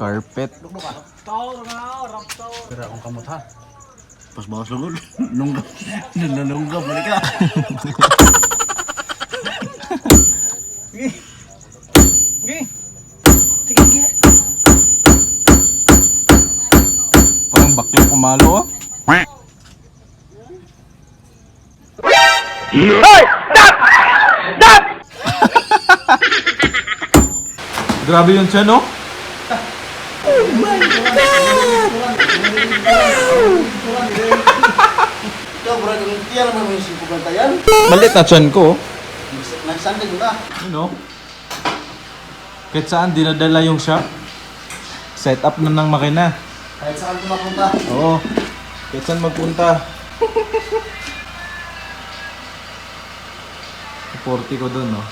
Carpet. Pero akong kamot ha. Pas bawas lungod. Nunggap. Nanunggap. Balik ka. Parang bakla pumalo oh. Grabe yun siya, no? Ikaw bro, yung tiyan naman mo yung sipugantayan. Malit na tiyan ko. Nagsandig mo na. Ano? Kahit saan dinadala yung shop. Set up na ng makina. Kahit saan kumapunta. Oo. Kahit saan magpunta. 40 ko dun, no?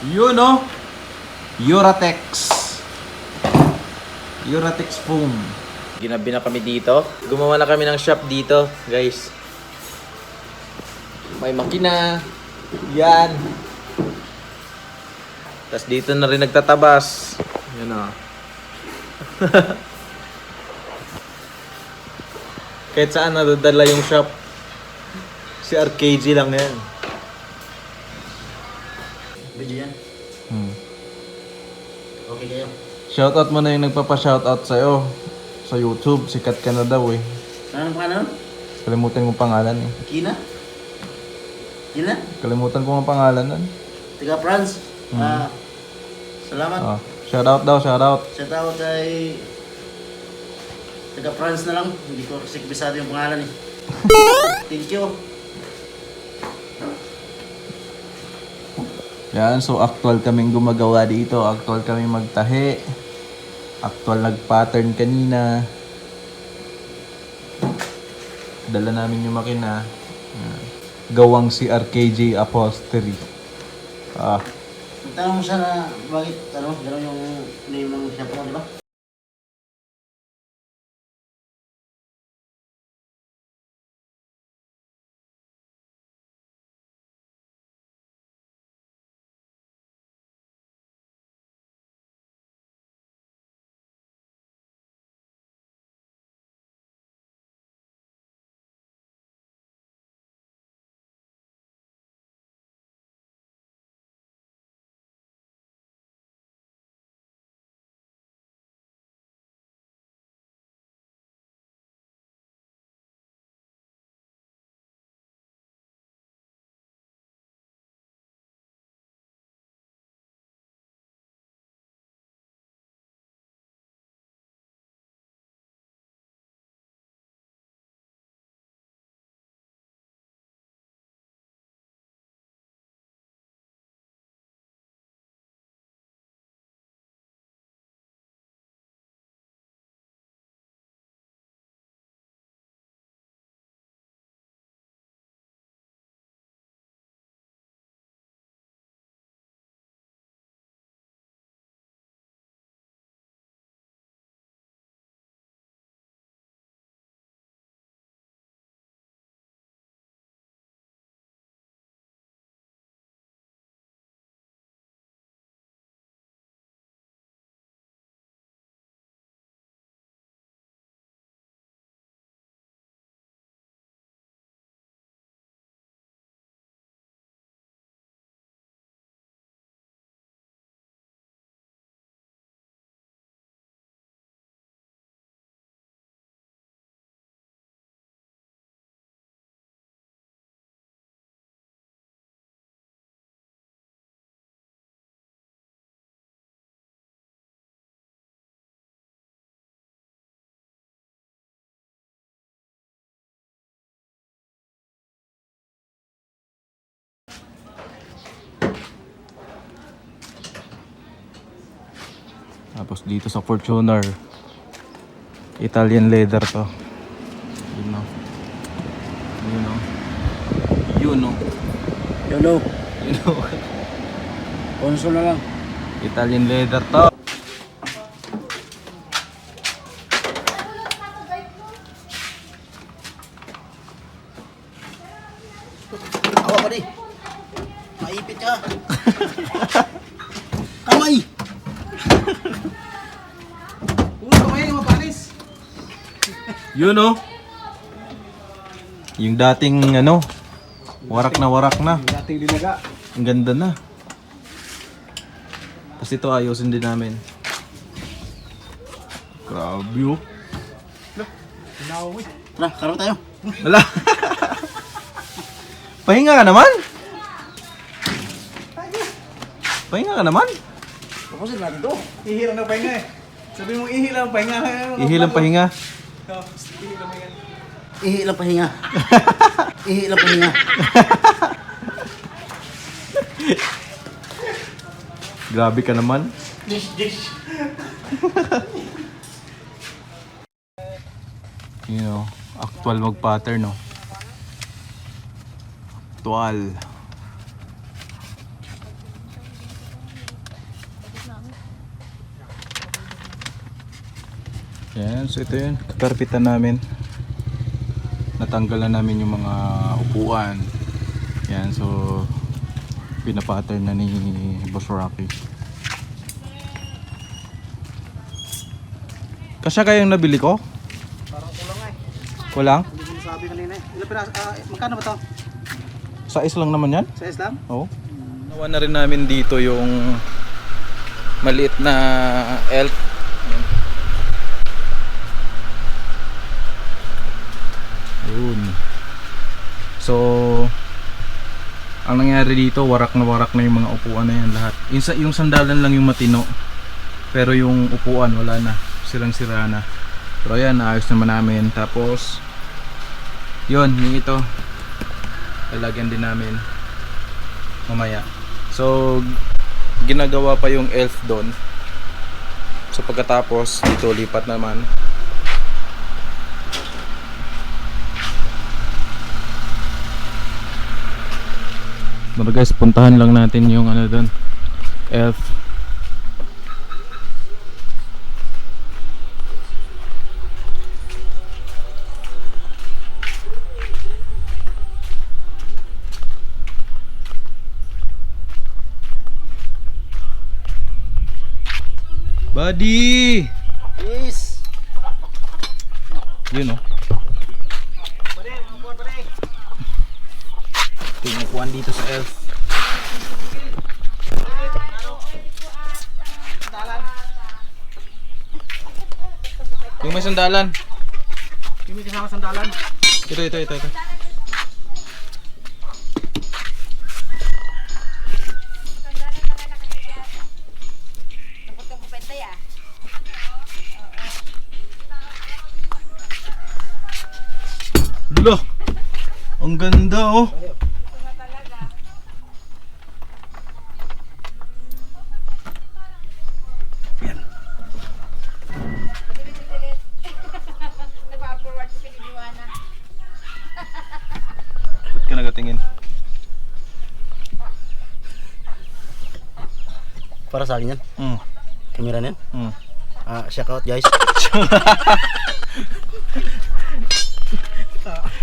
Yun, no? Uratex. Uratex foam. Ginabi na kami dito. Gumawa na kami ng shop dito, guys. May makina. Yan. Tapos dito na rin nagtatabas. Yan o. Kahit saan nadadala yung shop. Si RKG lang yan. Video yan. Okay kayo. Shoutout mo na yung nagpapa-shoutout sa'yo. Sa YouTube, sikat ka na daw eh. Ano pa ano? Kalimutan ko pangalan eh. Kina? Kina? Kalimutan ko ang pangalan nun. Tiga France. Salamat. Oh, shoutout daw, shoutout. Shout out kay Tiga France na lang. Hindi ko kasi kabisado yung pangalan eh. Thank you. Yan, so actual kaming gumagawa dito. Actual kaming magtahi. Actual nag-pattern kanina. Dala namin yung makina. Yan. Gawang si RKJ Upholstery. Tanong mo siya na bakit gano'n yung name ng shop mo, di ba? Tapos dito sa Fortuner, Italian leather to. Yun o. Yun o. Yun o. Yolo, Yun o. console na lang. Italian leather to. Awa pa di. Maipit ka. Kamay! Kamay, mapanis. Yun o. Yung dating ano, warak na warak na. Dating dinaga. Ang ganda na. Tapos ito ayusin din namin. Grabe oh. Tara, karo tayo. Wala. Pahinga ka naman. Pahinga ka naman. Tapusin natin to. Ihilang na pahinga eh. Sabi mo ihilang pahinga. Ihilang pahinga. Ihi lang pahinga. Ihi lang pahinga. Grabe ka naman. You know, actual mag-pattern no. Actual. Yan, so ito yun. Kakarpitan namin. Natanggal na namin yung mga upuan. Yan, so pinapattern na ni Boss Rocky. Kasya kayang nabili ko? Parang kulang eh. Kulang? Hindi ko nasabi kanina eh. Ilan pinas, magkano ba to? Size lang naman yan? Sa Islam? Oo. Nawa na rin namin dito yung maliit na elf. Yun. So, ang nangyari dito, warak na yung mga upuan na yan lahat. Yung sandalan lang yung matino. Pero yung upuan, wala na. Sirang-sira na. Pero ayan, naayos naman namin. Tapos, yun, yung ito. Lalagyan din namin mamaya. So ginagawa pa yung elf doon. So pagkatapos dito lipat naman. Pero guys, puntahan lang natin yung ano doon, elf. Buddy! Yes! Yun oh. Pare, upuan pare. Ito yung upuan dito sa elf. Yung may sandalan. Yung may kasama sandalan. Ito. Lula! Ang ganda oh! Ba't ka nagatingin? Para sa akin yan. Kamera na yan. Check out guys.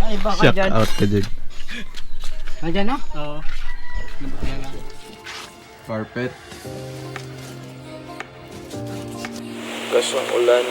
Ay, baka Shout dyan. out ka dyan. Andyan no? Oo. Lambot nga lang. Carpet. Kaso ang ulan.